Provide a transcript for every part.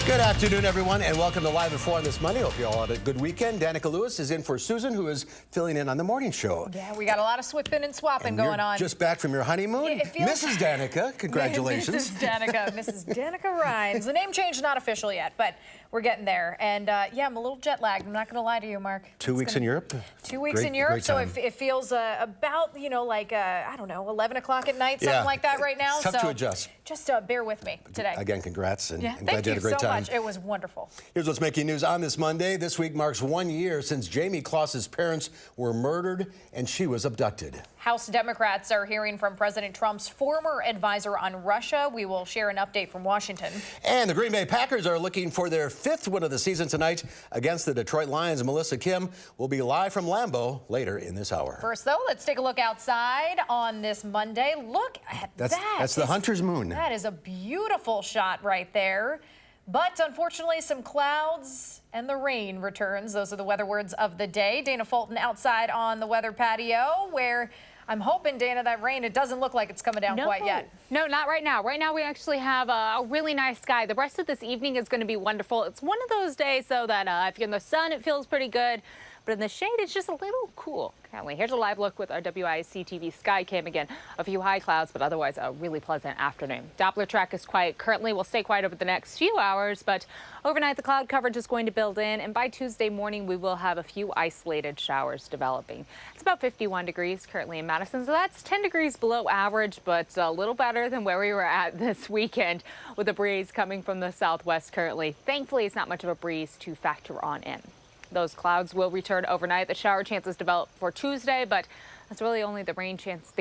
Good afternoon, everyone, and welcome to Live at 4 on this Monday. Hope you all had a good weekend. Danica Lewis is in for Susan, who is filling in on the morning show. Yeah, we got a lot of swapping and swapping going on. Just back from your honeymoon. Yeah, Mrs. Danica, congratulations. Mrs. Danica Rhines. The name change is not official yet, but we're getting there. And yeah, I'm a little jet lagged. I'm not going to lie to you, Mark. 2 weeks in Europe? 2 weeks in Europe, so it feels about, you know, like, I don't know, 11 o'clock at night, something like that right now. It's tough to adjust. Just bear with me today. Again, congrats, and yeah, glad you had a great time. Thank you so much. It was wonderful. Here's what's making news on this Monday. This week marks 1 year since Jamie Kloss's parents were murdered and she was abducted. House Democrats are hearing from President Trump's former advisor on Russia. We will share an update from Washington. And the Green Bay Packers are looking for their 5th win of the season tonight against the Detroit Lions. Melissa Kim will be live from Lambeau later in this hour. First, though, let's take a look outside on this Monday. Look at that. That's the Hunter's Moon. That is a beautiful shot right there. But unfortunately, some clouds and the rain returns. Those are the weather words of the day. Dana Fulton outside on the weather patio, where I'm hoping, Dana, that rain, it doesn't look like it's coming down quite yet. No, not right now. Right now, we actually have a really nice sky. The rest of this evening is going to be wonderful. It's one of those days, though, that if you're in the sun, it feels pretty good. But in the shade, it's just a little cool. Currently, here's a live look with our WISC-TV sky cam again. A few high clouds, but otherwise a really pleasant afternoon. Doppler track is quiet currently. Will stay quiet over the next few hours, but overnight the cloud coverage is going to build in, and by Tuesday morning we will have a few isolated showers developing. It's about 51 degrees currently in Madison, so that's 10 degrees below average, but a little better than where we were at this weekend with a breeze coming from the southwest currently. Thankfully, it's not much of a breeze to factor on in. Those clouds will return overnight. The shower chances develop for Tuesday, but that's really only the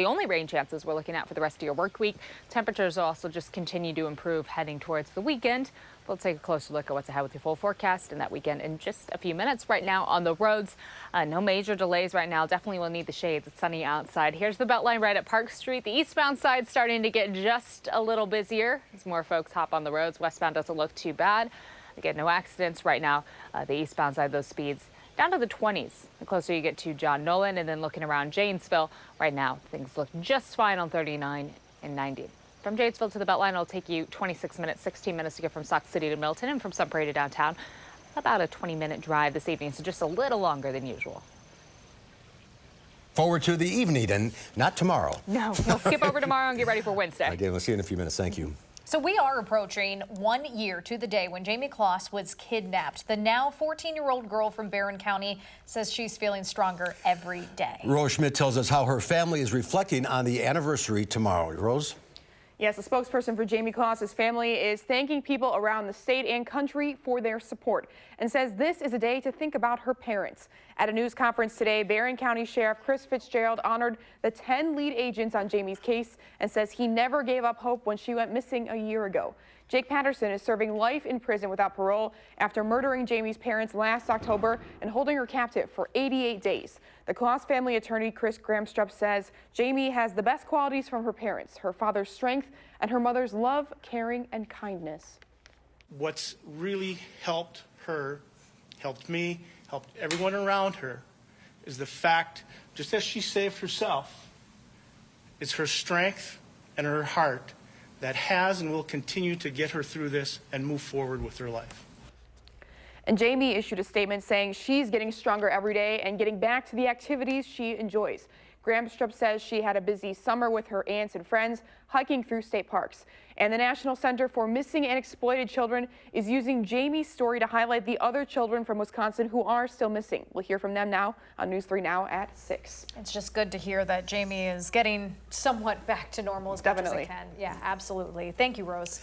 only rain chances we're looking at for the rest of your work week. Temperatures will also just continue to improve heading towards the weekend. We'll take a closer look at what's ahead with your full forecast and that weekend in just a few minutes. Right now on the roads, no major delays right now. Definitely will need the shades. It's sunny outside. Here's the Beltline right at Park Street. The eastbound side starting to get just a little busier as more folks hop on the roads. Westbound doesn't look too bad. Again, no accidents right now. The eastbound side, those speeds down to the 20s. The closer you get to John Nolan, and then looking around Janesville, right now things look just fine on 39 and 90. From Janesville to the Beltline, it'll take you 26 minutes, 16 minutes to get from Sauk City to Milton, and from Sunbury to downtown, about a 20-minute drive this evening, so just a little longer than usual. Forward to the evening, and not tomorrow. No, we'll skip over tomorrow and get ready for Wednesday. Again, we'll see you in a few minutes. Thank you. So we are approaching 1 year to the day when Jamie Kloss was kidnapped. The now 14-year-old girl from Barron County says she's feeling stronger every day. Rose Schmidt tells us how her family is reflecting on the anniversary tomorrow. Rose? Yes, a spokesperson for Jamie Kloss's family is thanking people around the state and country for their support and says this is a day to think about her parents. At a news conference today, Barron County Sheriff Chris Fitzgerald honored the 10 lead agents on Jamie's case and says he never gave up hope when she went missing a year ago. Jake Patterson is serving life in prison without parole after murdering Jamie's parents last October and holding her captive for 88 days. The Kloss family attorney Chris Gramstrup says Jamie has the best qualities from her parents, her father's strength and her mother's love, caring and kindness. What's really helped her, helped me, helped everyone around her is the fact, just as she saved herself, it's her strength and her heart that has and will continue to get her through this and move forward with her life. And Jamie issued a statement saying she's getting stronger every day and getting back to the activities she enjoys. Gramstrup says she had a busy summer with her aunts and friends hiking through state parks. And the National Center for Missing and Exploited Children is using Jamie's story to highlight the other children from Wisconsin who are still missing. We'll hear from them now on News 3 Now at 6. It's just good to hear that Jamie is getting somewhat back to normal as much as it can. Yeah, absolutely. Thank you, Rose.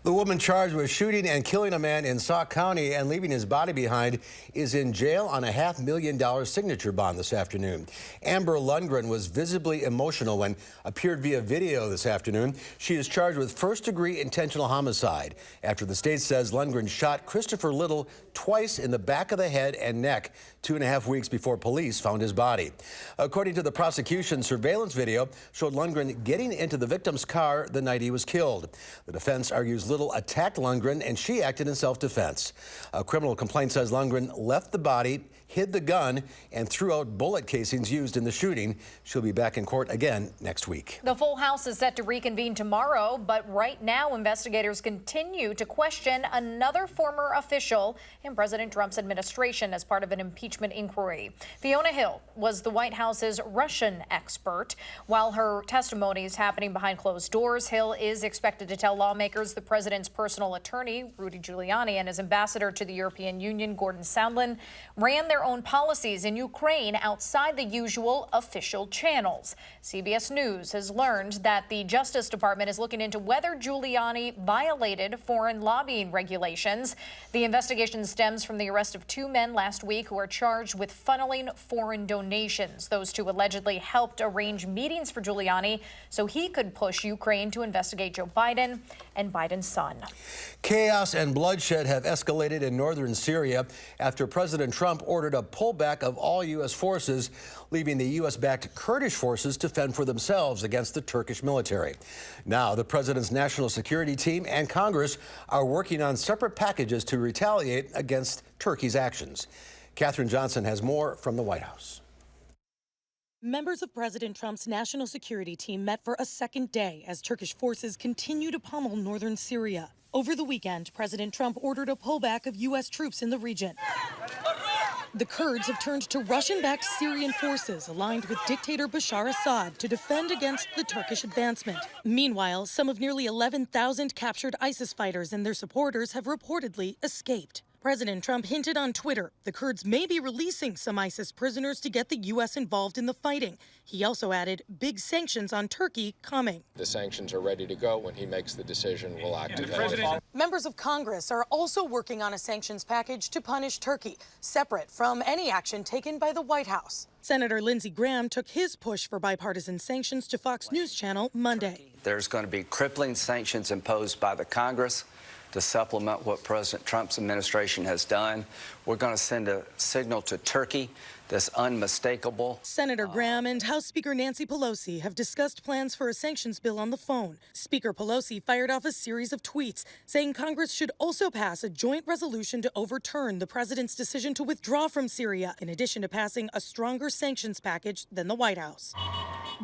The woman charged with shooting and killing a man in Sauk County and leaving his body behind is in jail on a $500,000 signature bond this afternoon. Amber Lundgren was visibly emotional when appeared via video this afternoon. She is charged with first-degree intentional homicide after the state says Lundgren shot Christopher Little twice in the back of the head and neck 2.5 weeks before police found his body. According to the prosecution, surveillance video showed Lundgren getting into the victim's car the night he was killed. The defense argues Little attacked Lundgren and she acted in self-defense. A criminal complaint says Lundgren left the body, hid the gun, and threw out bullet casings used in the shooting. She'll be back in court again next week. The full House is set to reconvene tomorrow, but right now investigators continue to question another former official in President Trump's administration as part of an impeachment inquiry. Fiona Hill was the White House's Russian expert. While her testimony is happening behind closed doors, Hill is expected to tell lawmakers the president's personal attorney, Rudy Giuliani, and his ambassador to the European Union, Gordon Sondland, ran their own policies in Ukraine outside the usual official channels. CBS News has learned that the Justice Department is looking into whether Giuliani violated foreign lobbying regulations. The investigation stems from the arrest of two men last week who are charged with funneling foreign donations. Those two allegedly helped arrange meetings for Giuliani so he could push Ukraine to investigate Joe Biden and Biden's son. Chaos and bloodshed have escalated in northern Syria after President Trump ordered a pullback of all U.S. forces, leaving the U.S.-backed Kurdish forces to fend for themselves against the Turkish military. Now, the president's national security team and Congress are working on separate packages to retaliate against Turkey's actions. Katherine Johnson has more from the White House. Members of President Trump's national security team met for a second day as Turkish forces continue to pummel northern Syria. Over the weekend, President Trump ordered a pullback of U.S. troops in the region. The Kurds have turned to Russian-backed Syrian forces aligned with dictator Bashar Assad to defend against the Turkish advancement. Meanwhile, some of nearly 11,000 captured ISIS fighters and their supporters have reportedly escaped. President Trump hinted on Twitter the Kurds may be releasing some ISIS prisoners to get the U.S. involved in the fighting. He also added big sanctions on Turkey coming. The sanctions are ready to go. When he makes the decision, we'll act again. Members of Congress are also working on a sanctions package to punish Turkey, separate from any action taken by the White House. Senator Lindsey Graham took his push for bipartisan sanctions to Fox News Channel Monday. There's going to be crippling sanctions imposed by the Congress to supplement what President Trump's administration has done. We're going to send a signal to Turkey that's unmistakable. Senator Graham and House Speaker Nancy Pelosi have discussed plans for a sanctions bill on the phone. Speaker Pelosi fired off a series of tweets saying Congress should also pass a joint resolution to overturn the president's decision to withdraw from Syria, in addition to passing a stronger sanctions package than the White House.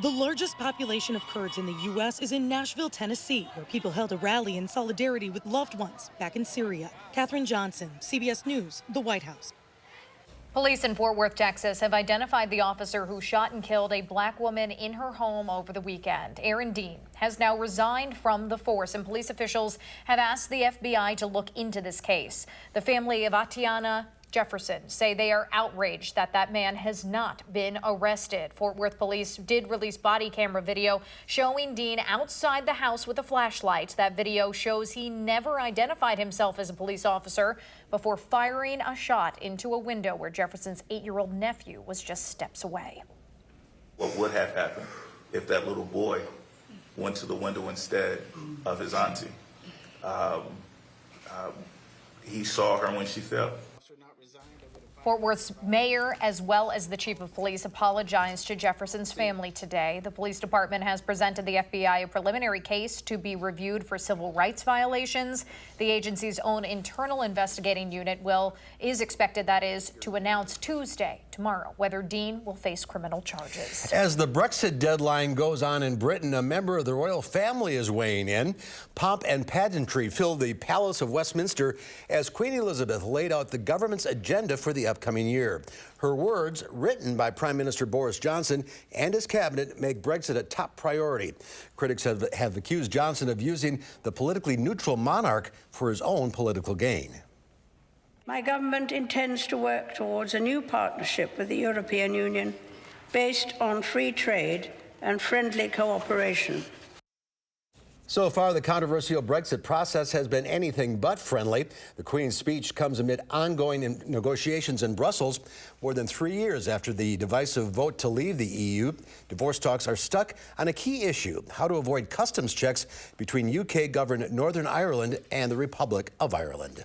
The largest population of Kurds in the U.S. is in Nashville, Tennessee, where people held a rally in solidarity with loved ones back in Syria. Katherine Johnson, CBS News, the White House. Police in Fort Worth, Texas, have identified the officer who shot and killed a black woman in her home over the weekend. Aaron Dean has now resigned from the force, and police officials have asked the FBI to look into this case. The family of Atiana Jefferson say they are outraged that that man has not been arrested. Fort Worth police did release body camera video showing Dean outside the house with a flashlight. That video shows he never identified himself as a police officer before firing a shot into a window where Jefferson's 8-year-old nephew was just steps away. What would have happened if that little boy went to the window instead of his auntie? He saw her when she fell. Fort Worth's mayor, as well as the chief of police, apologized to Jefferson's family today. The police department has presented the FBI a preliminary case to be reviewed for civil rights violations. The agency's own internal investigating unit is expected, that is, to announce Tuesday, tomorrow, whether Dean will face criminal charges. As the Brexit deadline goes on in Britain, a member of the royal family is weighing in. Pomp and pageantry filled the Palace of Westminster as Queen Elizabeth laid out the government's agenda for the upcoming year. Her words, written by Prime Minister Boris Johnson and his cabinet, make Brexit a top priority. Critics have accused Johnson of using the politically neutral monarch for his own political gain. My government intends to work towards a new partnership with the European Union based on free trade and friendly cooperation. So far, the controversial Brexit process has been anything but friendly. The Queen's speech comes amid ongoing negotiations in Brussels. More than 3 years after the divisive vote to leave the EU, divorce talks are stuck on a key issue: how to avoid customs checks between UK-governed Northern Ireland and the Republic of Ireland.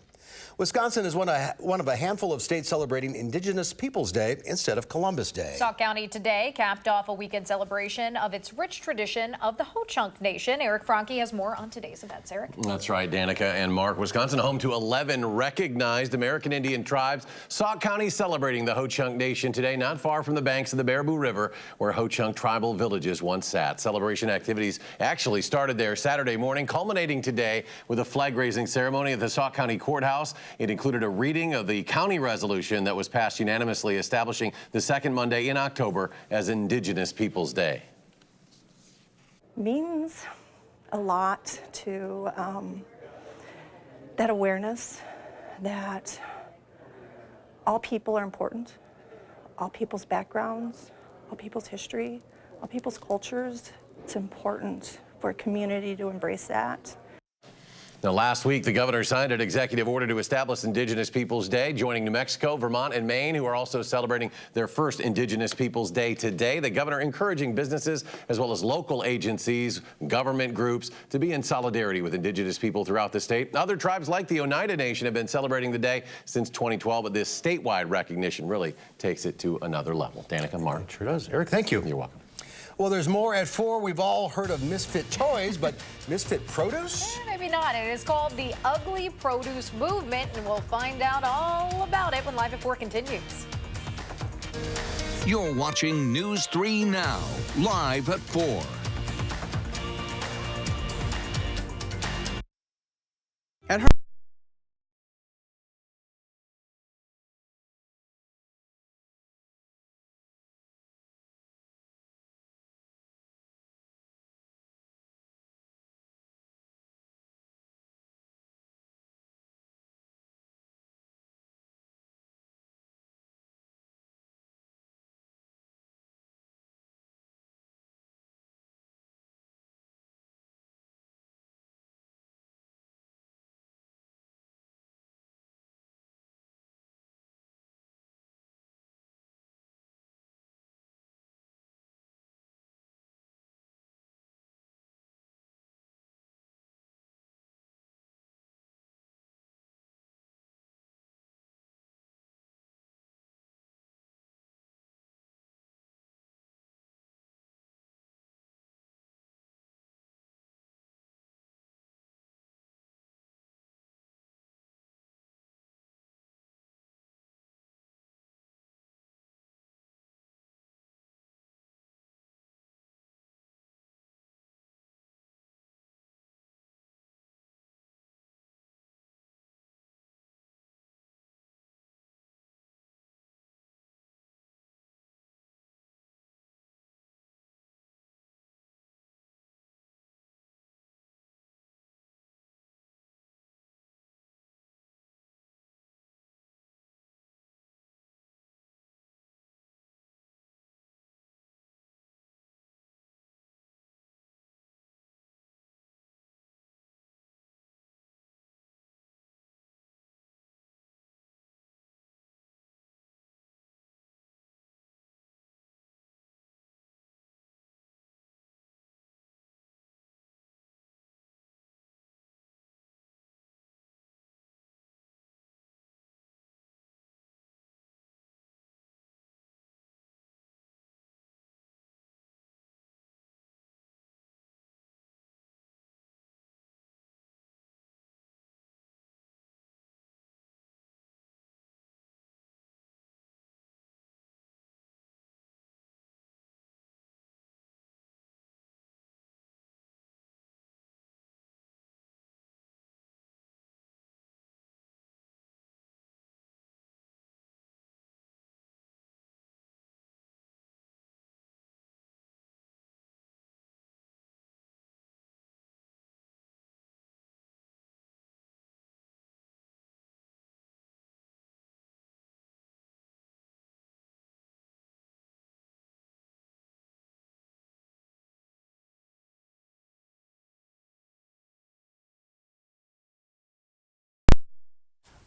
Wisconsin is one of a handful of states celebrating Indigenous Peoples Day instead of Columbus Day. Sauk County today capped off a weekend celebration of its rich tradition of the Ho-Chunk Nation. Eric Franke has more on today's events. Eric? That's right, Danica and Mark. Wisconsin home to 11 recognized American Indian tribes. Sauk County celebrating the Ho-Chunk Nation today, not far from the banks of the Baraboo River, where Ho-Chunk tribal villages once sat. Celebration activities actually started there Saturday morning, culminating today with a flag-raising ceremony at the Sauk County Courthouse. It included a reading of the county resolution that was passed unanimously, establishing the second Monday in October as Indigenous Peoples Day. Means a lot to that awareness that all people are important, all people's backgrounds, all people's history, all people's cultures. It's important for a community to embrace that. Now, last week, the governor signed an executive order to establish Indigenous Peoples Day, joining New Mexico, Vermont, and Maine, who are also celebrating their first Indigenous Peoples Day today. The governor encouraging businesses as well as local agencies, government groups to be in solidarity with Indigenous people throughout the state. Other tribes like the Oneida Nation have been celebrating the day since 2012, but this statewide recognition really takes it to another level. Danica, Mark. It sure does. Eric, thank you. You're welcome. Well, there's more at 4. We've all heard of misfit toys, but misfit produce? Maybe not. It is called the Ugly Produce Movement, and we'll find out all about it when Live at 4 continues. You're watching News 3 Now, live at 4. At her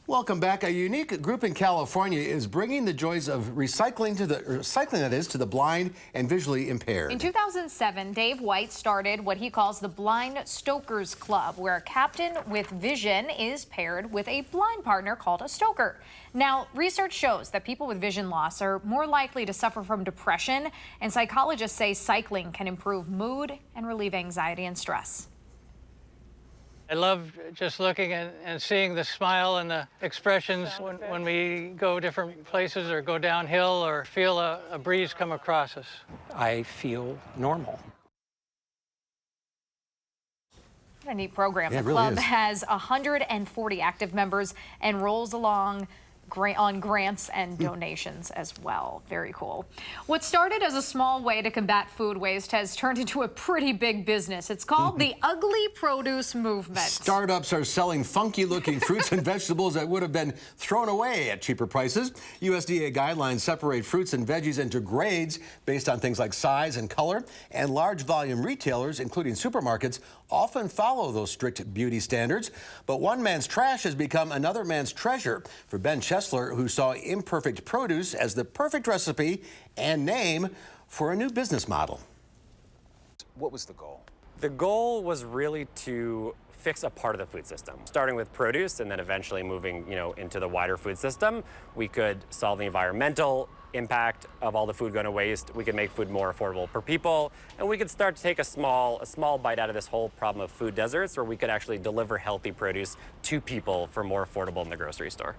Welcome back. A unique group in California is bringing the joys of recycling to the blind and visually impaired. In 2007, Dave White started what he calls the Blind Stokers Club, where a captain with vision is paired with a blind partner called a stoker. Now, research shows that people with vision loss are more likely to suffer from depression, and psychologists say cycling can improve mood and relieve anxiety and stress. I love just looking and seeing the smile and the expressions when we go different places or go downhill or feel a breeze come across us. I feel normal. What a neat program. Yeah, The club has 140 active members and rolls along on grants and donations as well. Very cool. What started as a small way to combat food waste has turned into a pretty big business. It's called the Ugly Produce Movement. Startups are selling funky-looking fruits and vegetables that would have been thrown away at cheaper prices. USDA guidelines separate fruits and veggies into grades based on things like size and color, and large volume retailers, including supermarkets, often follow those strict beauty standards. But one man's trash has become another man's treasure. For Ben Chesler, who saw imperfect produce as the perfect recipe and name for a new business model. What was the goal? The goal was really to fix a part of the food system. Starting with produce and then eventually moving, into the wider food system, we could solve the environmental impact of all the food going to waste. We could make food more affordable per people, and we could start to take a small bite out of this whole problem of food deserts, where we could actually deliver healthy produce to people for more affordable in the grocery store.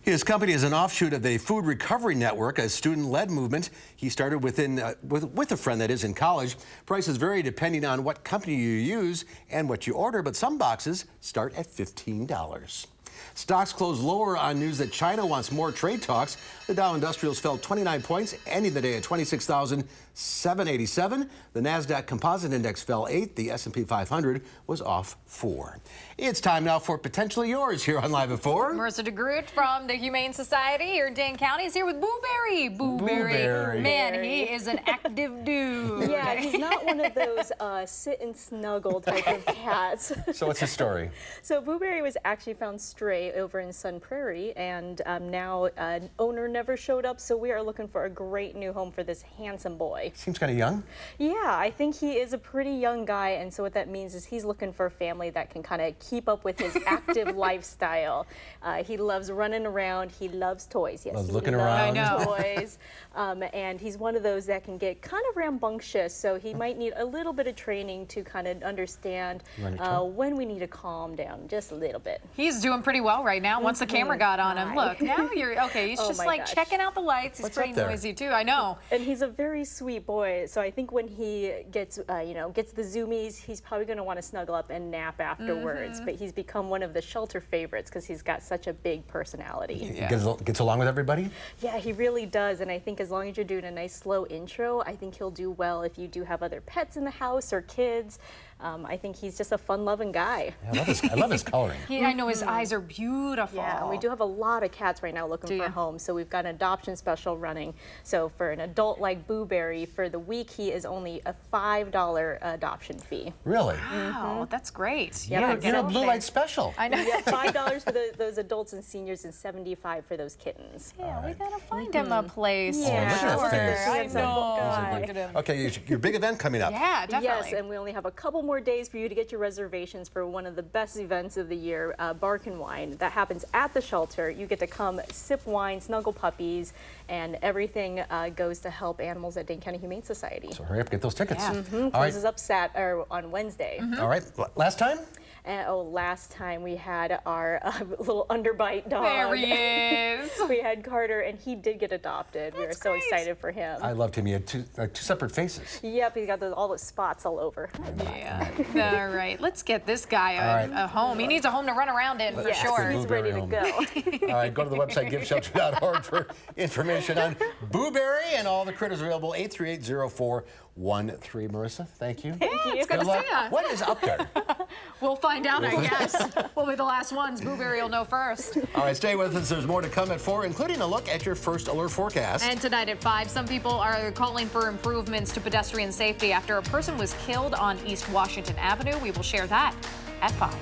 His company is an offshoot of the Food Recovery Network, a student-led movement he started with a friend that is in college. Prices vary depending on what company you use and what you order, but some boxes start at $15. Stocks closed lower on news that China wants more trade talks. The Dow Industrials fell 29 points, ending the day at 26,787. The Nasdaq Composite Index fell 8. The S&P 500 was off 4. It's time now for Potentially Yours here on Live at 4. Marissa DeGroot from the Humane Society here in Dane County is here with Booberry. Booberry. Man, he is an active dude. Yeah, he's not one of those sit and snuggle type of cats. So what's his story? So Booberry was actually found stray over in Sun Prairie, and now an owner never showed up, so we are looking for a great new home for this handsome boy. Seems kind of young. Yeah, I think he is a pretty young guy, and so what that means is he's looking for a family that can kind of keep up with his active lifestyle. He loves running around. He loves toys. Yes, loves he looking loves around. toys. And he's one of those that can get kind of rambunctious, so he might need a little bit of training to kind of understand when we need to calm down just a little bit. He's doing pretty well right now once the camera got on him. Look, now you're okay. He's just like checking out the lights. He's pretty noisy too. I know. And he's a very sweet boy. So I think when he gets, gets the zoomies, he's probably going to want to snuggle up and nap afterwards. But he's become one of the shelter favorites because he's got such a big personality. Yeah. Gets along with everybody? Yeah, he really does. And I think as long as you're doing a nice slow intro, I think he'll do well if you do have other pets in the house or kids. I think he's just a fun-loving guy. Yeah, I love his coloring. I know his eyes are beautiful. Yeah, and we do have a lot of cats right now looking for homes, so we've got an adoption special running. So for an adult like Booberry, for the week, he is only a $5 adoption fee. Really? Wow, that's great. Yeah, you're a blue light special. I know. Yeah, $5 for those adults and seniors, and $75 for those kittens. Yeah, we gotta find him a place. Yeah, look at that face. I know. Look at him. Okay, your big event coming up. Yeah, definitely. Yes, and we only have a couple more days for you to get your reservations for one of the best events of the year, Bark and Wine. That happens at the shelter. You get to come sip wine, snuggle puppies, and everything goes to help animals at Dane County Humane Society. So hurry up, get those tickets. Yeah. Closes up on Wednesday. All right, last time? Last time we had our little underbite dog. There he is. We had Carter, and he did get adopted. We were so excited for him. I loved him. He had two separate faces. Yep, he's got all the spots all over. Yeah. All right, let's get this guy a home. He needs a home to run around in for sure. He's ready to go. All right, go to the website giveshelter.org for information on Booberry and all the critters available. 838-0413. Marissa, thank you. Yeah, it's good to see ya. What is up there? We'll find out, I guess. We'll be the last ones. Booberry will know first. All right, stay with us. There's more to come at 4, including a look at your first alert forecast. And tonight at 5, some people are calling for improvements to pedestrian safety after a person was killed on East Washington Avenue. We will share that at 5.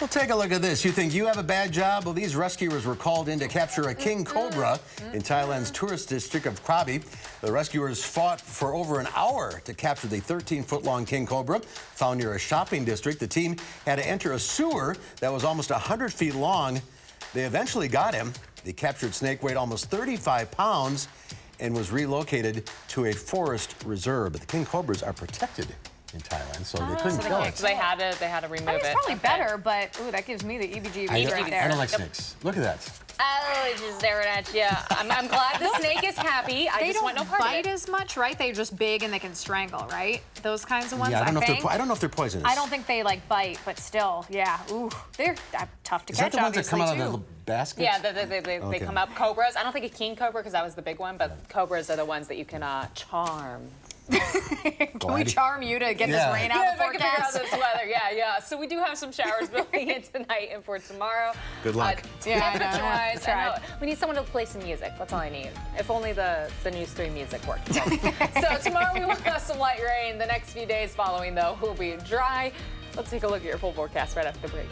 Well, take a look at this. You think you have a bad job? Well, these rescuers were called in to capture a king cobra in Thailand's tourist district of Krabi. The rescuers fought for over an hour to capture the 13-foot-long king cobra found near a shopping district. The team had to enter a sewer that was almost 100 feet long. They eventually got him. The captured snake weighed almost 35 pounds and was relocated to a forest reserve. But the king cobras are protected in Thailand, so they couldn't kill it. So they had to remove it. It's probably better, but ooh, that gives me the EBGBs right there. I don't like snakes. Look at that. Oh, it's just staring at you. I'm glad the snake is happy. I just want no part of it. They don't bite as much, right? They're just big and they can strangle, right? Those kinds of ones. Yeah, I don't know if they're poisonous. I don't think they like bite, but still, yeah. Ooh, they're tough to catch. Is that the ones that come out of the too. little baskets? Yeah, they come up. Cobras. I don't think a king cobra because that was the big one, but cobras are the ones that you can charm. Can we charm you to get this rain out of the forecast? If I can figure out this weather, yeah. So we do have some showers building in tonight and for tomorrow. Good luck. Temperature-wise, I know. We need someone to play some music. That's all I need. If only the News 3 music worked. So tomorrow we will have some light rain. The next few days following, though, will be dry. Let's take a look at your full forecast right after the break.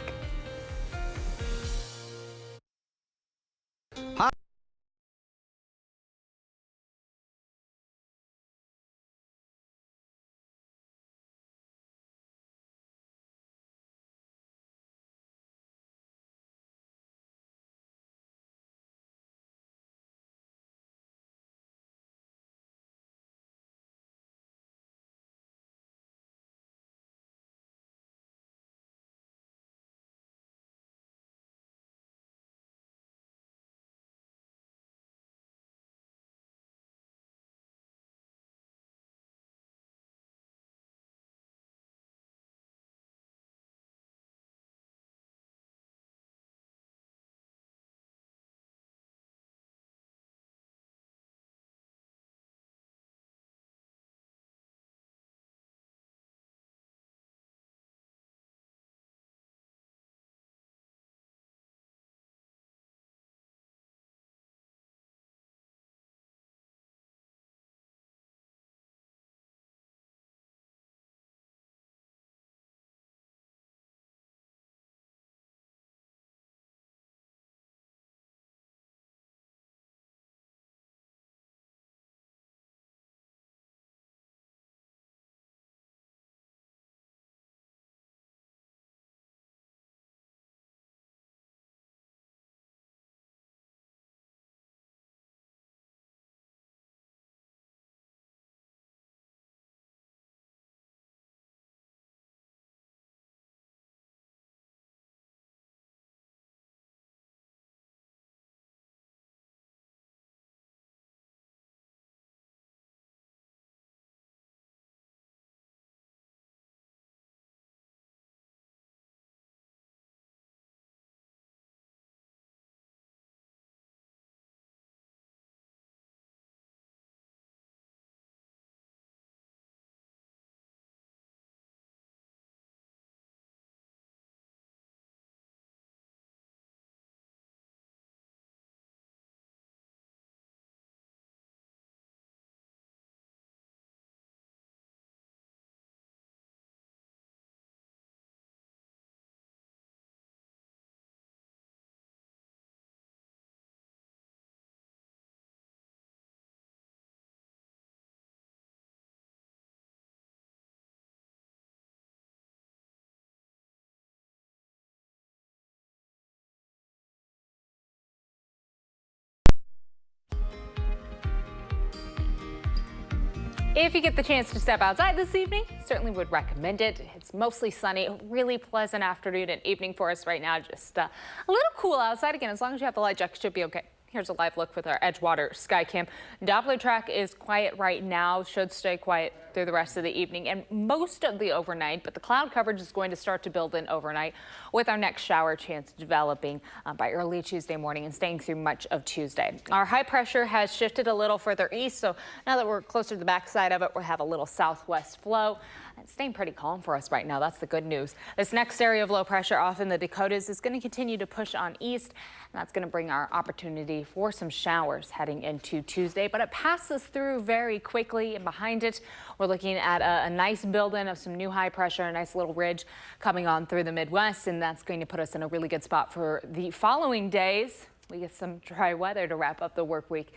If you get the chance to step outside this evening, certainly would recommend it. It's mostly sunny, a really pleasant afternoon and evening for us right now. Just a little cool outside. Again, as long as you have the light jacket, should be okay. Here's a live look with our Edgewater Skycam. Doppler track is quiet right now, should stay quiet through the rest of the evening and most of the overnight, but the cloud coverage is going to start to build in overnight with our next shower chance developing by early Tuesday morning and staying through much of Tuesday. Our high pressure has shifted a little further east, so now that we're closer to the backside of it, we'll have a little southwest flow. It's staying pretty calm for us right now. That's the good news. This next area of low pressure off in the Dakotas is going to continue to push on east. And that's going to bring our opportunity for some showers heading into Tuesday. But it passes through very quickly. And behind it, we're looking at a nice build-in of some new high pressure, a nice little ridge coming on through the Midwest. And that's going to put us in a really good spot for the following days. We get some dry weather to wrap up the work week.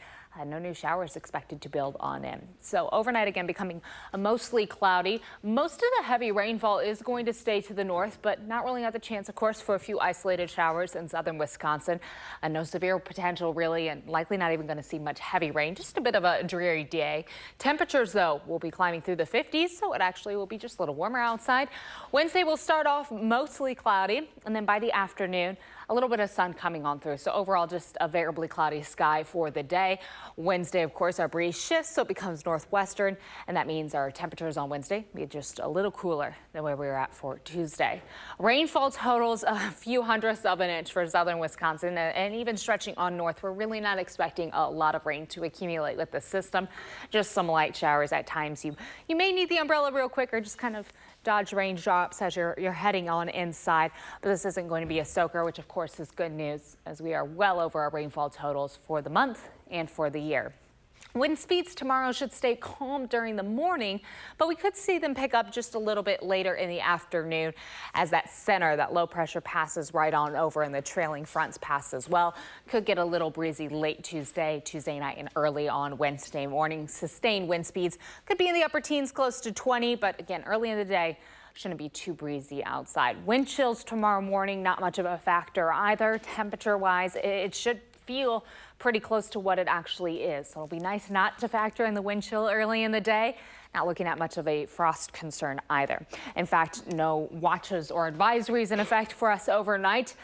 No new showers expected to build on in. So overnight again becoming mostly cloudy. Most of the heavy rainfall is going to stay to the north, but not ruling out the chance, of course, for a few isolated showers in southern Wisconsin. No severe potential really, and likely not even going to see much heavy rain. Just a bit of a dreary day. Temperatures, though, will be climbing through the 50s, so it actually will be just a little warmer outside. Wednesday will start off mostly cloudy, and then by the afternoon, a little bit of sun coming on through. So overall, just a variably cloudy sky for the day. Wednesday, of course, our breeze shifts, so it becomes northwestern, and that means our temperatures on Wednesday be just a little cooler than where we were at for Tuesday. Rainfall totals a few hundredths of an inch for southern Wisconsin, and even stretching on north. We're really not expecting a lot of rain to accumulate with the system. Just some light showers at times. You may need the umbrella real quick or just kind of dodge raindrops as you're heading on inside, but this isn't going to be a soaker, which of course is good news as we are well over our rainfall totals for the month and for the year. Wind speeds tomorrow should stay calm during the morning, but we could see them pick up just a little bit later in the afternoon as that center, that low pressure passes right on over and the trailing fronts pass as well. Could get a little breezy late Tuesday night and early on Wednesday morning. Sustained wind speeds could be in the upper teens, close to 20, but again, early in the day, shouldn't be too breezy outside. Wind chills tomorrow morning, not much of a factor either. Temperature wise, it should feel pretty close to what it actually is. So it'll be nice not to factor in the wind chill early in the day. Not looking at much of a frost concern either. In fact, no watches or advisories in effect for us overnight.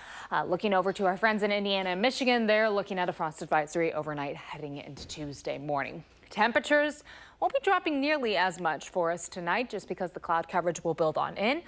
Looking over to our friends in Indiana and Michigan, they're looking at a frost advisory overnight heading into Tuesday morning. Temperatures won't be dropping nearly as much for us tonight just because the cloud coverage will build on in.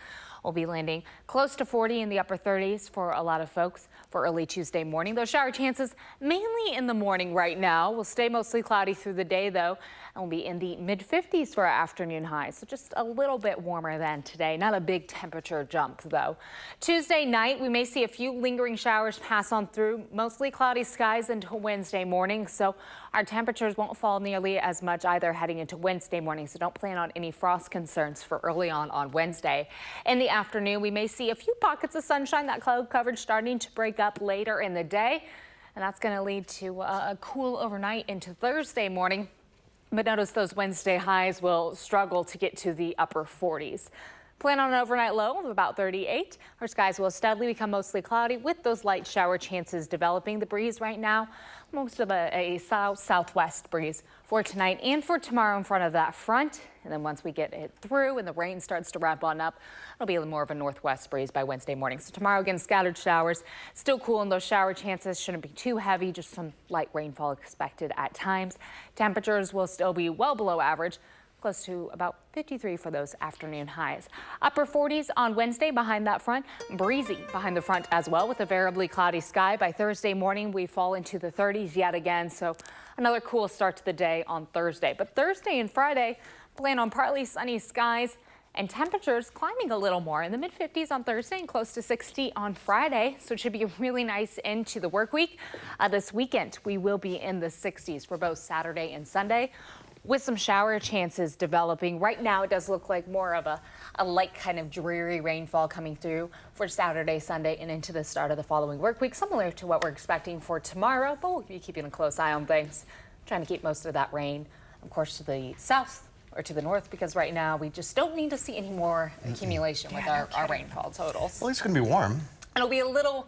We'll be landing close to 40 in the upper 30s for a lot of folks for early Tuesday morning. Those shower chances mainly in the morning right now. Will stay mostly cloudy through the day, though, and we'll be in the mid-50s for our afternoon highs. So just a little bit warmer than today. Not a big temperature jump, though. Tuesday night, we may see a few lingering showers pass on through. Mostly cloudy skies until Wednesday morning, so our temperatures won't fall nearly as much either heading into Wednesday morning, so don't plan on any frost concerns for early on Wednesday. In the afternoon, we may see a few pockets of sunshine, that cloud coverage starting to break up later in the day, and that's going to lead to a cool overnight into Thursday morning. But notice those Wednesday highs will struggle to get to the upper 40s. Plan on an overnight low of about 38. Our skies will steadily become mostly cloudy with those light shower chances developing. The breeze right now, most of a southwest breeze for tonight and for tomorrow in front of that front. And then once we get it through and the rain starts to ramp on up, it'll be a little more of a northwest breeze by Wednesday morning. So tomorrow, again, scattered showers. Still cool, and those shower chances shouldn't be too heavy, just some light rainfall expected at times. Temperatures will still be well below average, close to about 53 for those afternoon highs. Upper 40s on Wednesday behind that front. Breezy behind the front as well with a variably cloudy sky. By Thursday morning, we fall into the 30s yet again. So another cool start to the day on Thursday. But Thursday and Friday, plan on partly sunny skies and temperatures climbing a little more in the mid-50s on Thursday and close to 60 on Friday. So it should be a really nice end to the work week. This weekend, we will be in the 60s for both Saturday and Sunday, with some shower chances developing. Right now, it does look like more of a light kind of dreary rainfall coming through for Saturday, Sunday, and into the start of the following work week, similar to what we're expecting for tomorrow, but we'll be keeping a close eye on things, trying to keep most of that rain, of course, to the south or to the north, because right now we just don't need to see any more accumulation with our rainfall totals. Well, it's going to be warm. It'll be a little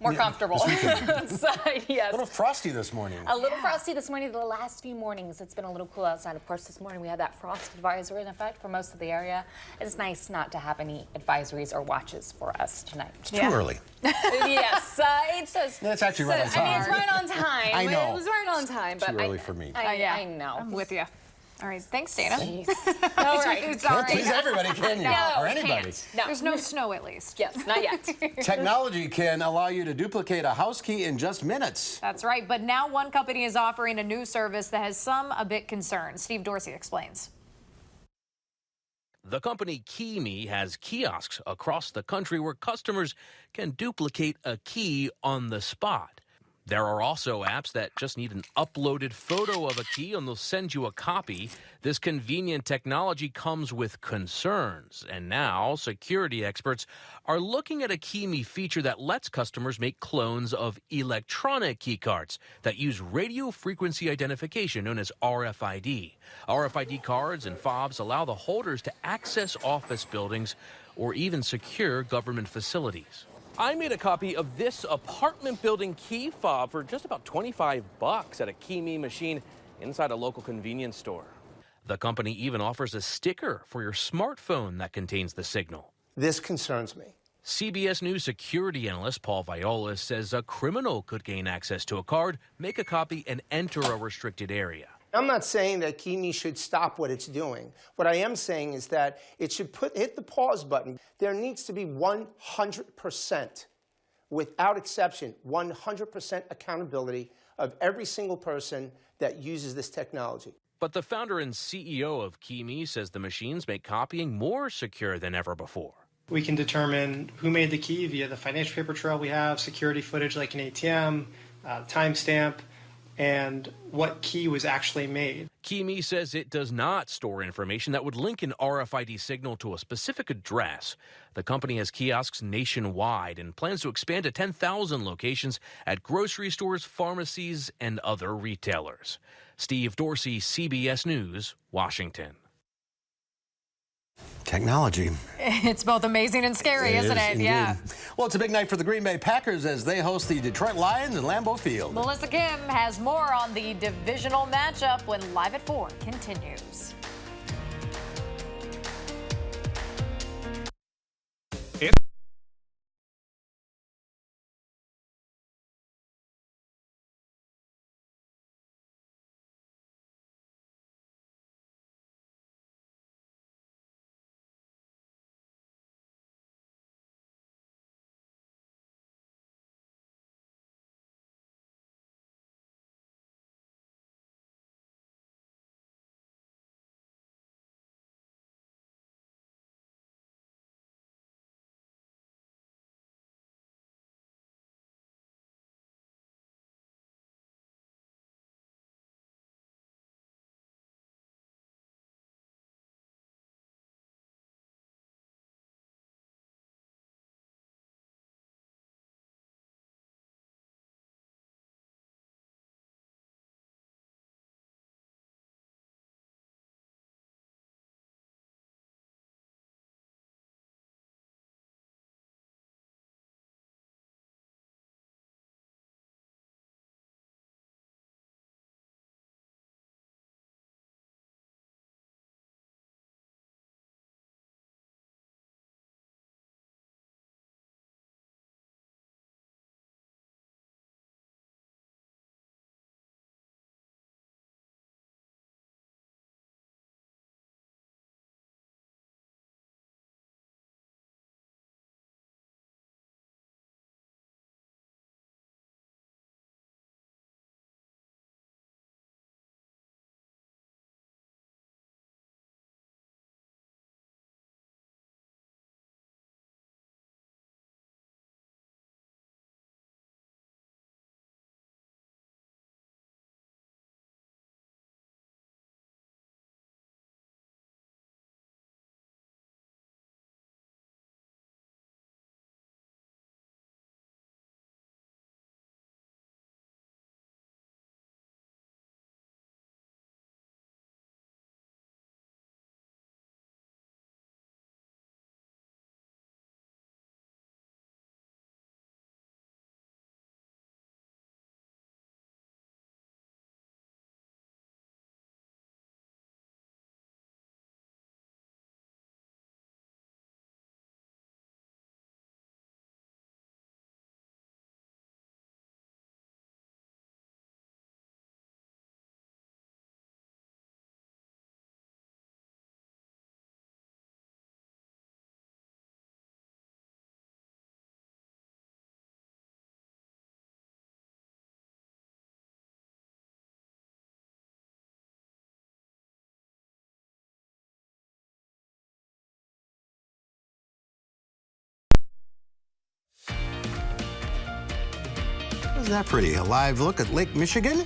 more comfortable outside, yes. A little frosty this morning. A little frosty this morning. The last few mornings, it's been a little cool outside. Of course, this morning we had that frost advisory in effect for most of the area. It's nice not to have any advisories or watches for us tonight. It's too early. Yes, it's just. It's actually right on time. I mean, it's right on time. I know. It was right on time, but too early for me. I know. I'm with you. All right, thanks, Dana. All right. Can't please everybody, can you? No, or anybody. No. There's no snow, at least. Yes, not yet. Technology can allow you to duplicate a house key in just minutes. That's right, but now one company is offering a new service that has some a bit concerned. Steve Dorsey explains. The company KeyMe has kiosks across the country where customers can duplicate a key on the spot. There are also apps that just need an uploaded photo of a key and they'll send you a copy. This convenient technology comes with concerns, and now security experts are looking at a KeyMe feature that lets customers make clones of electronic key cards that use radio frequency identification known as RFID. RFID cards and fobs allow the holders to access office buildings or even secure government facilities. I made a copy of this apartment building key fob for just about $25 at a KeyMe machine inside a local convenience store. The company even offers a sticker for your smartphone that contains the signal. This concerns me. CBS News security analyst Paul Viola says a criminal could gain access to a card, make a copy, and enter a restricted area. I'm not saying that KeyMe should stop what it's doing. What I am saying is that it should hit the pause button. There needs to be 100%, without exception, 100% accountability of every single person that uses this technology. But the founder and CEO of KeyMe says the machines make copying more secure than ever before. We can determine who made the key via the financial paper trail we have, security footage like an ATM, timestamp, and what key was actually made. KeyMe says it does not store information that would link an RFID signal to a specific address. The company has kiosks nationwide and plans to expand to 10,000 locations at grocery stores, pharmacies, and other retailers. Steve Dorsey, CBS News, Washington. Technology. It's both amazing and scary, isn't it? Indeed. Yeah. Well, it's a big night for the Green Bay Packers as they host the Detroit Lions in Lambeau Field. Melissa Kim has more on the divisional matchup when Live at 4 continues. Isn't that pretty? A live look at Lake Michigan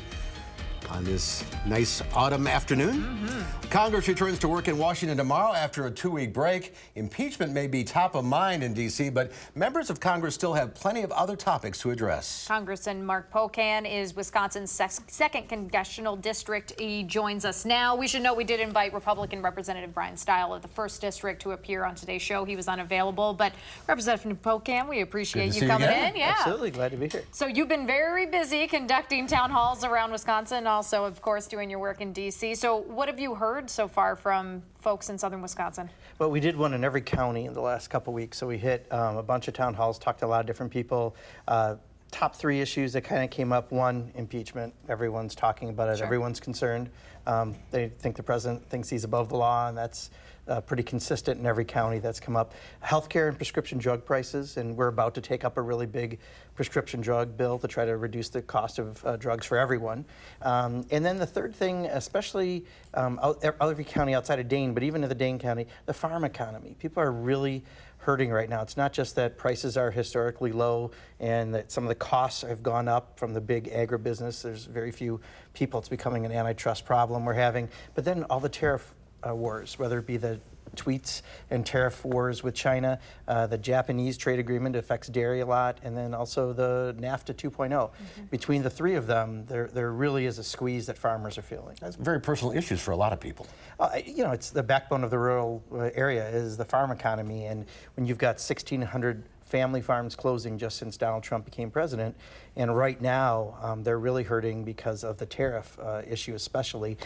on this nice autumn afternoon. Congress returns to work in Washington tomorrow after a 2-week break. Impeachment may be top of mind in D.C., but members of Congress still have plenty of other topics to address. Congressman Mark Pocan is Wisconsin's second congressional district. He joins us now. We should note we did invite Republican Representative Brian Stile of the 1st District to appear on today's show. He was unavailable, but Representative Pocan, we appreciate you coming in. Yeah, absolutely. Glad to be here. So you've been very busy conducting town halls around Wisconsin, also, of course, doing your work in D.C. So what have you heard so far from folks in southern Wisconsin? Well, we did one in every county in the last couple weeks. So we hit a bunch of town halls, talked to a lot of different people. Top 3 issues that kind of came up. 1, impeachment. Everyone's talking about it. Sure. Everyone's concerned. They think the president thinks he's above the law, and that's pretty consistent in every county that's come up. Healthcare and prescription drug prices, and we're about to take up a really big prescription drug bill to try to reduce the cost of drugs for everyone. And then the third thing, especially every county outside of Dane, but even in the Dane County, the farm economy. People are really hurting right now. It's not just that prices are historically low and that some of the costs have gone up from the big agribusiness. There's very few people. It's becoming an antitrust problem we're having. But then all the tariff wars, whether it be the tweets and tariff wars with China, the Japanese trade agreement affects dairy a lot, and then also the NAFTA 2.0. Between the 3 of them, there really is a squeeze that farmers are feeling. That's very personal issues for a lot of people. You know, it's the backbone of the rural area is the farm economy, and when you've got 1,600 family farms closing just since Donald Trump became president, and right now they're really hurting because of the tariff issue especially.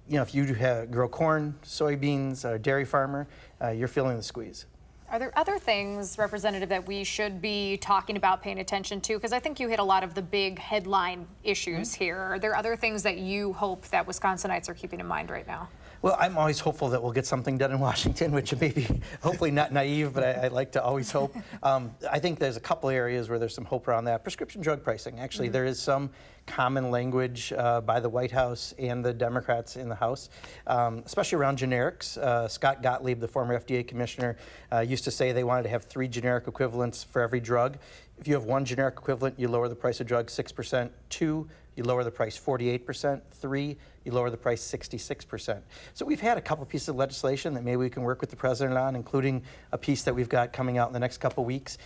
You know, if you grow corn, soybeans, a dairy farmer, you're feeling the squeeze. Are there other things, Representative, that we should be talking about, paying attention to? Because I think you hit a lot of the big headline issues here. Are there other things that you hope that Wisconsinites are keeping in mind right now? Well, I'm always hopeful that we'll get something done in Washington, which may be hopefully not naive, but I like to always hope. I think there's a couple areas where there's some hope around that. Prescription drug pricing. Actually, there is some common language by the White House and the Democrats in the House, especially around generics. Scott Gottlieb, the former FDA commissioner, used to say they wanted to have 3 generic equivalents for every drug. If you have 1 generic equivalent, you lower the price of drugs 6%. 2, you lower the price 48%. 3, you lower the price 66%. So we've had a couple pieces of legislation that maybe we can work with the president on, including a piece that we've got coming out in the next couple weeks.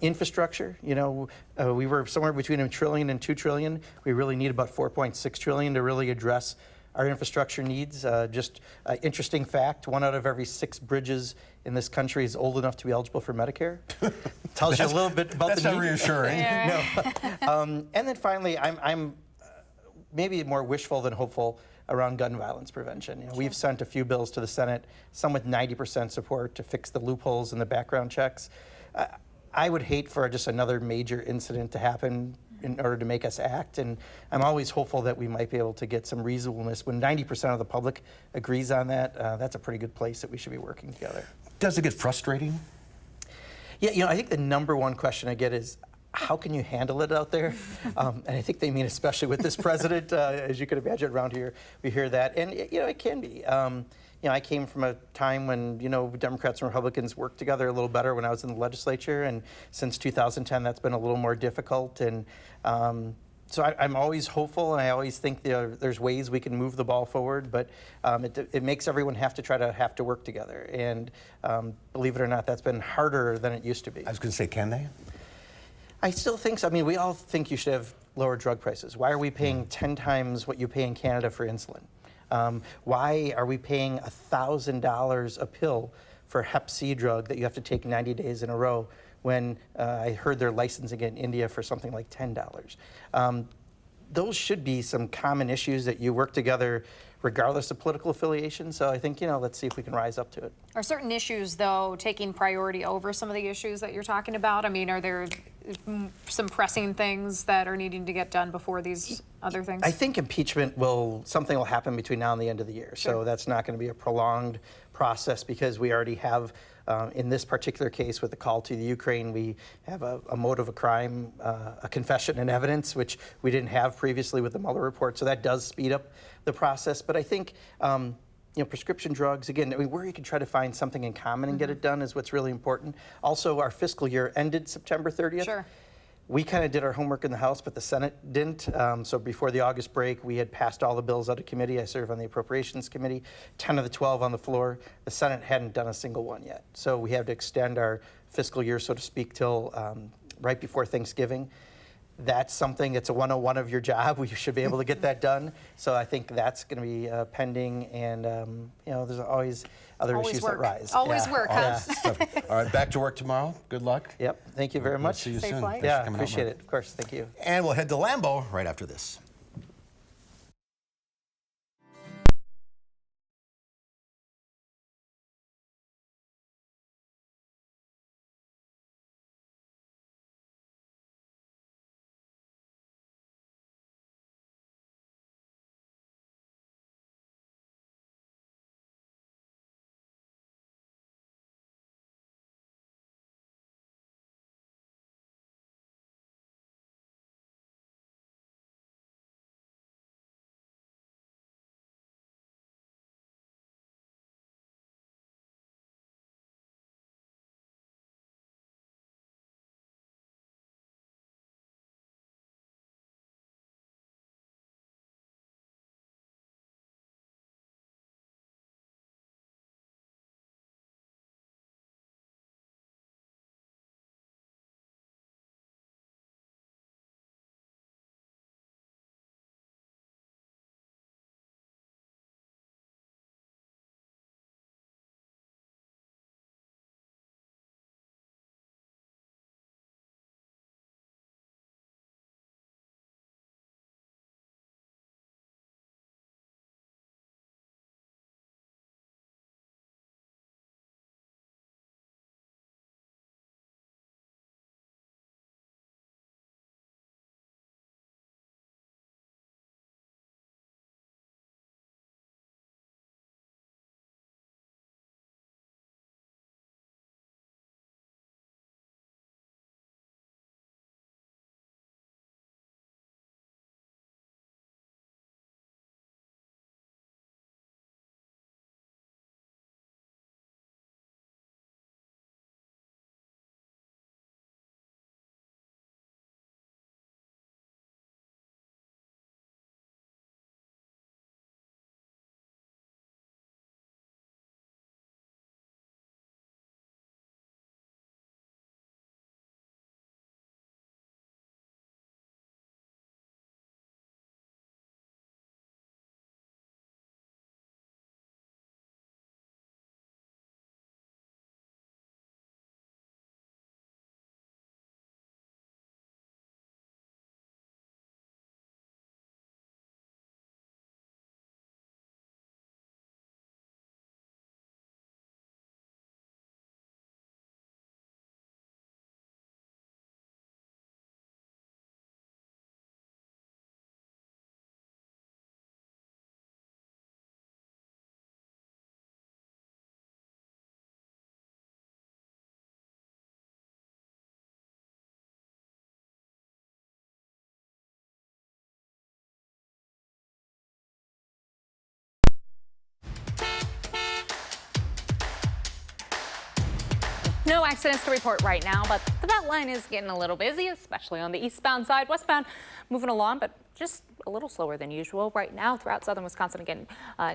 Infrastructure, you know, we were somewhere between $1 trillion and $2 trillion. We really need about $4.6 trillion to really address our infrastructure needs. Just interesting fact, 1 out of every 6 bridges in this country is old enough to be eligible for Medicare. Tells you a little bit about the need. That's not reassuring. No. And then finally, I'm maybe more wishful than hopeful around gun violence prevention. You know, we've sent a few bills to the Senate, some with 90% support to fix the loopholes in the background checks. I would hate for just another major incident to happen in order to make us act, and I'm always hopeful that we might be able to get some reasonableness. When 90% of the public agrees on that, that's a pretty good place that we should be working together. Does it get frustrating? Yeah, you know, I think the #1 question I get is, how can you handle it out there? And I think they mean especially with this president, as you can imagine around here, we hear that. And, you know, it can be. You know, I came from a time when, you know, Democrats and Republicans worked together a little better when I was in the legislature. And since 2010, that's been a little more difficult. And so I'm always hopeful, and I always think there's ways we can move the ball forward. But it makes everyone have to work together. And believe it or not, that's been harder than it used to be. I was going to say, can they? I still think so. I mean, we all think you should have lower drug prices. Why are we paying 10 times what you pay in Canada for insulin? Why are we paying $1,000 a pill for Hep C drug that you have to take 90 days in a row when I heard they're licensing it in India for something like $10? Those should be some common issues that you work together regardless of political affiliation. So I think, you know, let's see if we can rise up to it. Are certain issues, though, taking priority over some of the issues that you're talking about? I mean, are there some pressing things that are needing to get done before these other things? I think impeachment something will happen between now and the end of the year. Sure. So that's not going to be a prolonged process because we already have, in this particular case with the call to the Ukraine, we have a motive of crime, a confession and evidence, which we didn't have previously with the Mueller report. So that does speed up the process. But I think, you know, prescription drugs, again, I mean, where you can try to find something in common and get it done is what's really important. Also, our fiscal year ended September 30th. Sure. We kind of did our homework in the House, but the Senate didn't. So before the August break, we had passed all the bills out of committee. I serve on the Appropriations Committee, 10 of the 12 on the floor. The Senate hadn't done a single one yet. So we have to extend our fiscal year, so to speak, till right before Thanksgiving. That's something, it's a 101 of your job. We should be able to get that done. So I think that's going to be pending. And, you know, there's always other issues that rise. Always work, huh? All right, back to work tomorrow. Good luck. Yep. Thank you very much. See you soon. Flight. Yeah, appreciate it. Of course. Thank you. And we'll head to Lambeau right after this. No accidents to report right now, but the Beltline is getting a little busy, especially on the eastbound side. Westbound moving along, but just a little slower than usual right now throughout southern Wisconsin. Again,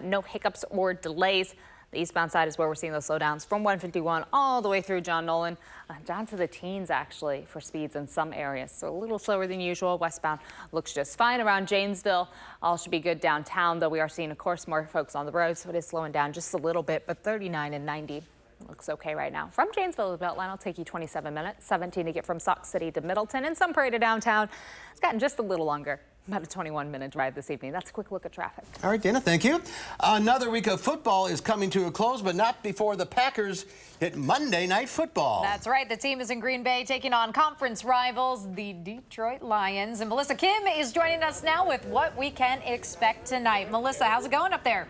no hiccups or delays. The eastbound side is where we're seeing those slowdowns from 151 all the way through John Nolan, down to the teens actually for speeds in some areas. So a little slower than usual. Westbound looks just fine around Janesville. All should be good downtown, though we are seeing, of course, more folks on the road, so it is slowing down just a little bit, but 39 and 90. Looks okay right now. From Janesville to the Beltline, it'll take you 27 minutes, 17 to get from Sauk City to Middleton, and some Parade to downtown. It's gotten just a little longer, about a 21-minute drive this evening. That's a quick look at traffic. All right, Dana, thank you. Another week of football is coming to a close, but not before the Packers hit Monday Night Football. That's right. The team is in Green Bay taking on conference rivals, the Detroit Lions. And Melissa Kim is joining us now with what we can expect tonight. Melissa, how's it going up there?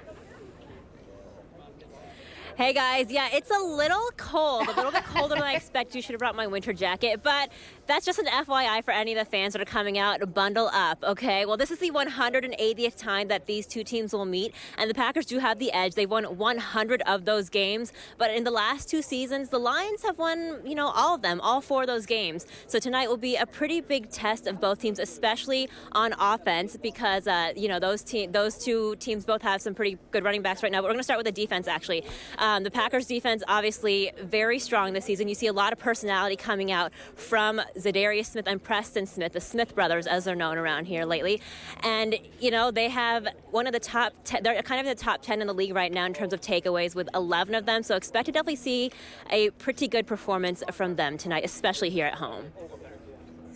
Hey guys, yeah, it's a little cold, a little bit colder than I expected. You should have brought my winter jacket, but that's just an FYI for any of the fans that are coming out. Bundle up, okay? Well, this is the 180th time that these two teams will meet, and the Packers do have the edge. They've won 100 of those games, but in the last 2 seasons, the Lions have won, all of them, all 4 of those games. So tonight will be a pretty big test of both teams, especially on offense, because those two teams both have some pretty good running backs right now. But we're going to start with the defense, actually. The Packers defense, obviously, very strong this season. You see a lot of personality coming out from Zadarius Smith and Preston Smith, the Smith brothers, as they're known around here lately. And, they have one of the top 10, they're kind of in the top 10 in the league right now in terms of takeaways with 11 of them. So expect to definitely see a pretty good performance from them tonight, especially here at home.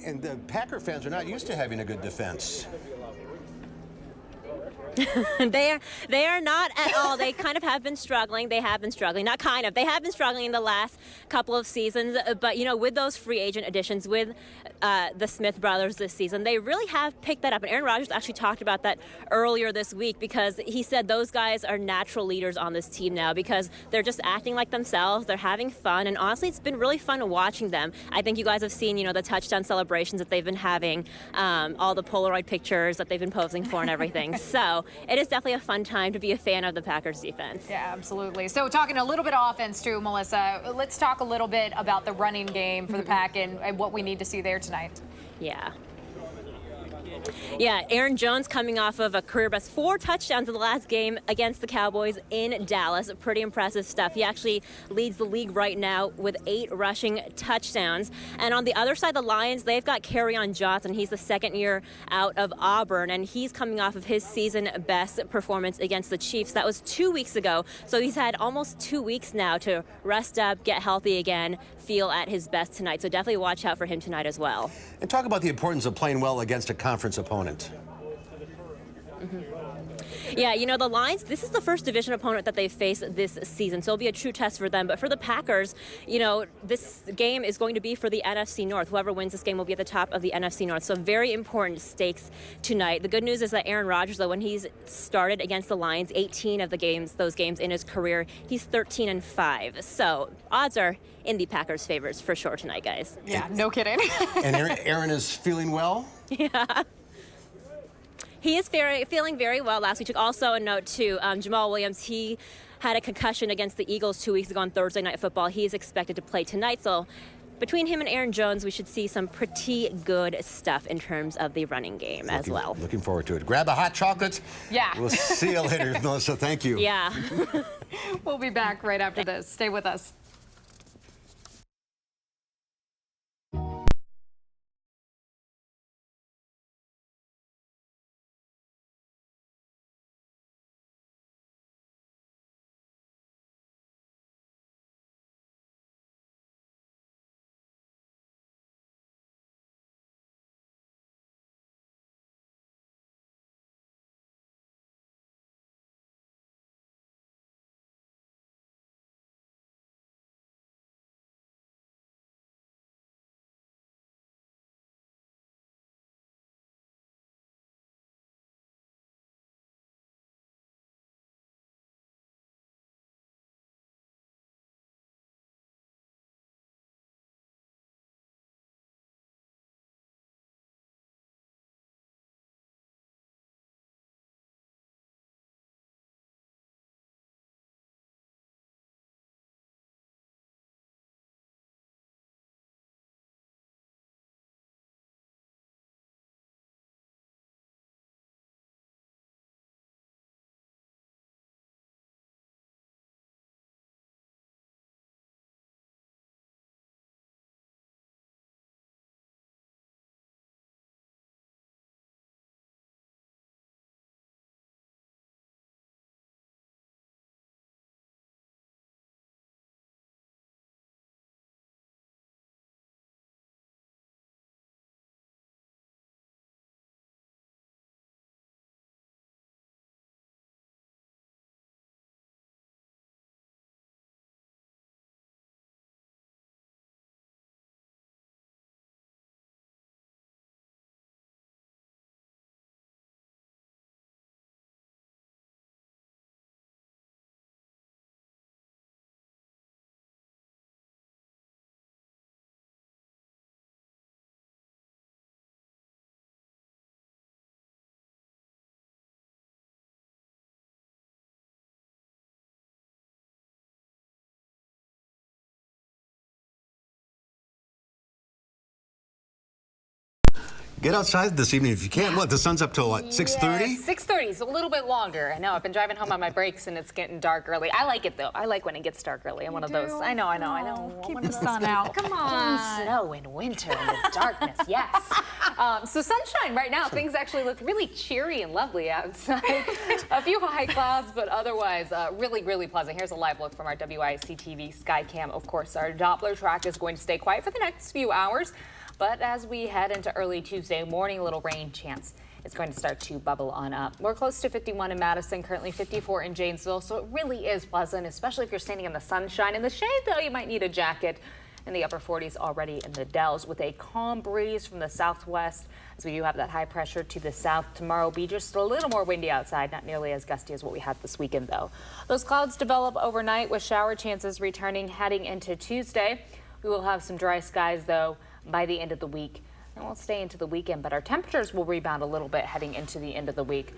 And the Packer fans are not used to having a good defense. They are not at all. They kind of have been struggling. They have been struggling. Not kind of. They have been struggling in the last couple of seasons. But, with those free agent additions, with the Smith brothers this season, they really have picked that up. And Aaron Rodgers actually talked about that earlier this week because he said those guys are natural leaders on this team now because they're just acting like themselves. They're having fun. And honestly, it's been really fun watching them. I think you guys have seen, the touchdown celebrations that they've been having, all the Polaroid pictures that they've been posing for and everything. So it is definitely a fun time to be a fan of the Packers defense. Yeah, absolutely. So talking a little bit of offense too, Melissa, let's talk a little bit about the running game for the Pack and what we need to see there tonight. Yeah, Aaron Jones coming off of a career best 4 touchdowns in the last game against the Cowboys in Dallas. Pretty impressive stuff. He actually leads the league right now with 8 rushing touchdowns. And on the other side, the Lions, they've got Kerryon Johnson. He's the second year out of Auburn, and he's coming off of his season best performance against the Chiefs. That was 2 weeks ago. So he's had almost 2 weeks now to rest up, get healthy again, feel at his best tonight. So definitely watch out for him tonight as well. And talk about the importance of playing well against a conference opponent. Yeah, the Lions, this is the first division opponent that they've faced this season, so it'll be a true test for them. But for the Packers, this game is going to be for the NFC North. Whoever wins this game will be at the top of the NFC North, so very important stakes tonight. The good news is that Aaron Rodgers, though, when he's started against the Lions, 18 of those games in his career, he's 13-5. So odds are in the Packers' favors for sure tonight, guys. Yeah, no kidding. And Aaron is feeling well? Yeah. He is feeling very well last week. Also a note, too, Jamal Williams, he had a concussion against the Eagles 2 weeks ago on Thursday Night Football. He is expected to play tonight. So between him and Aaron Jones, we should see some pretty good stuff in terms of the running game as well. Looking forward to it. Grab a hot chocolate. Yeah. We'll see you later, Melissa. Thank you. Yeah. We'll be back right after this. Stay with us. Get outside this evening if you can. What, the sun's up till what, 6:30? Yeah, 6:30 is a little bit longer. I know, I've been driving home on my breaks and it's getting dark early. I like it though. I like when it gets dark early. I'm one of those. I know. Keep the sun out. Come on. Snow in winter and the darkness, yes. So sunshine right now. Things actually look really cheery and lovely outside. A few high clouds, but otherwise really, really pleasant. Here's a live look from our WISC-TV Skycam. Of course, our Doppler track is going to stay quiet for the next few hours. But as we head into early Tuesday morning, a little rain chance is going to start to bubble on up. We're close to 51 in Madison, currently 54 in Janesville, so it really is pleasant, especially if you're standing in the sunshine. In the shade, though, you might need a jacket. In the upper 40s already in the Dells with a calm breeze from the southwest, as we do have that high pressure to the south. Tomorrow will be just a little more windy outside, not nearly as gusty as what we had this weekend, though. Those clouds develop overnight with shower chances returning heading into Tuesday. We will have some dry skies, though, by the end of the week. It won't stay into the weekend, but our temperatures will rebound a little bit heading into the end of the week.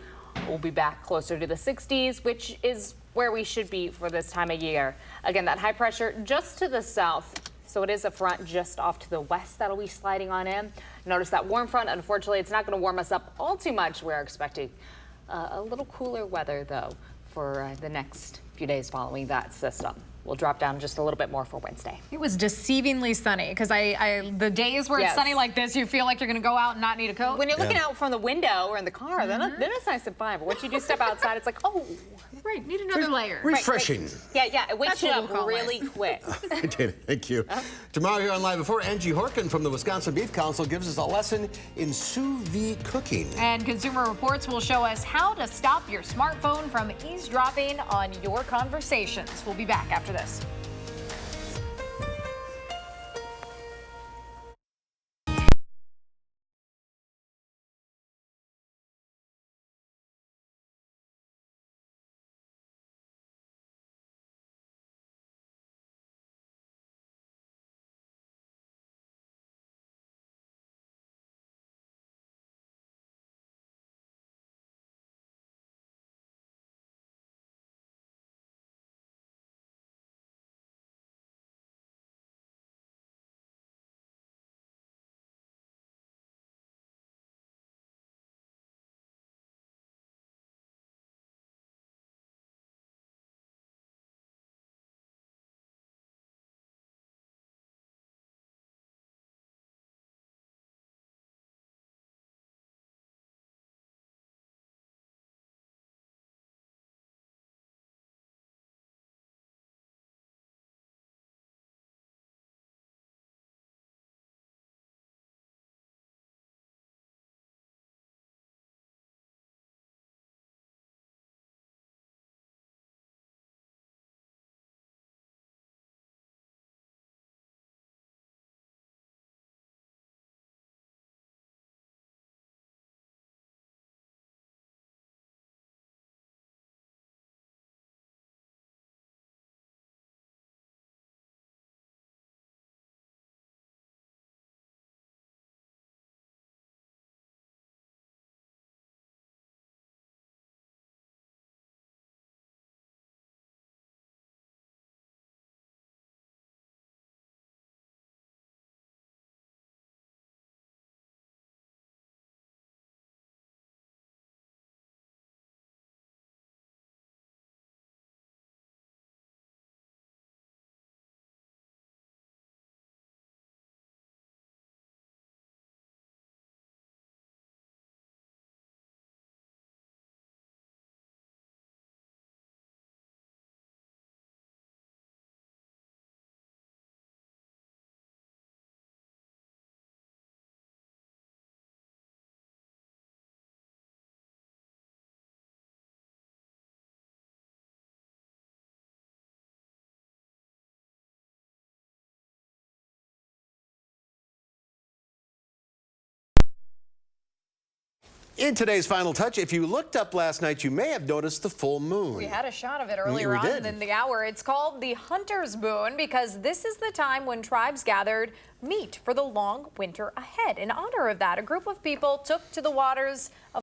We'll be back closer to the 60s, which is where we should be for this time of year. Again, that high pressure just to the south. So it is a front just off to the west that'll be sliding on in. Notice that warm front, unfortunately, it's not going to warm us up all too much. We're expecting a little cooler weather, though, for the next few days following that system. We'll drop down just a little bit more for Wednesday. It was deceivingly sunny because the days where it's sunny like this, you feel like you're going to go out and not need a coat. When you're looking out from the window or in the car, then it's nice and fine. But once you do step outside, it's like, oh, right, need another layer. Refreshing. Yeah, it wakes you up really quick. I did, thank you. Tomorrow here on Live Before, Angie Horkin from the Wisconsin Beef Council gives us a lesson in sous vide cooking. And Consumer Reports will show us how to stop your smartphone from eavesdropping on your conversations. We'll be back after this. In today's Final Touch, if you looked up last night, you may have noticed the full moon. We had a shot of it earlier on in the hour. It's called the Hunter's Moon because this is the time when tribes gathered meat for the long winter ahead. In honor of that, a group of people took to the waters of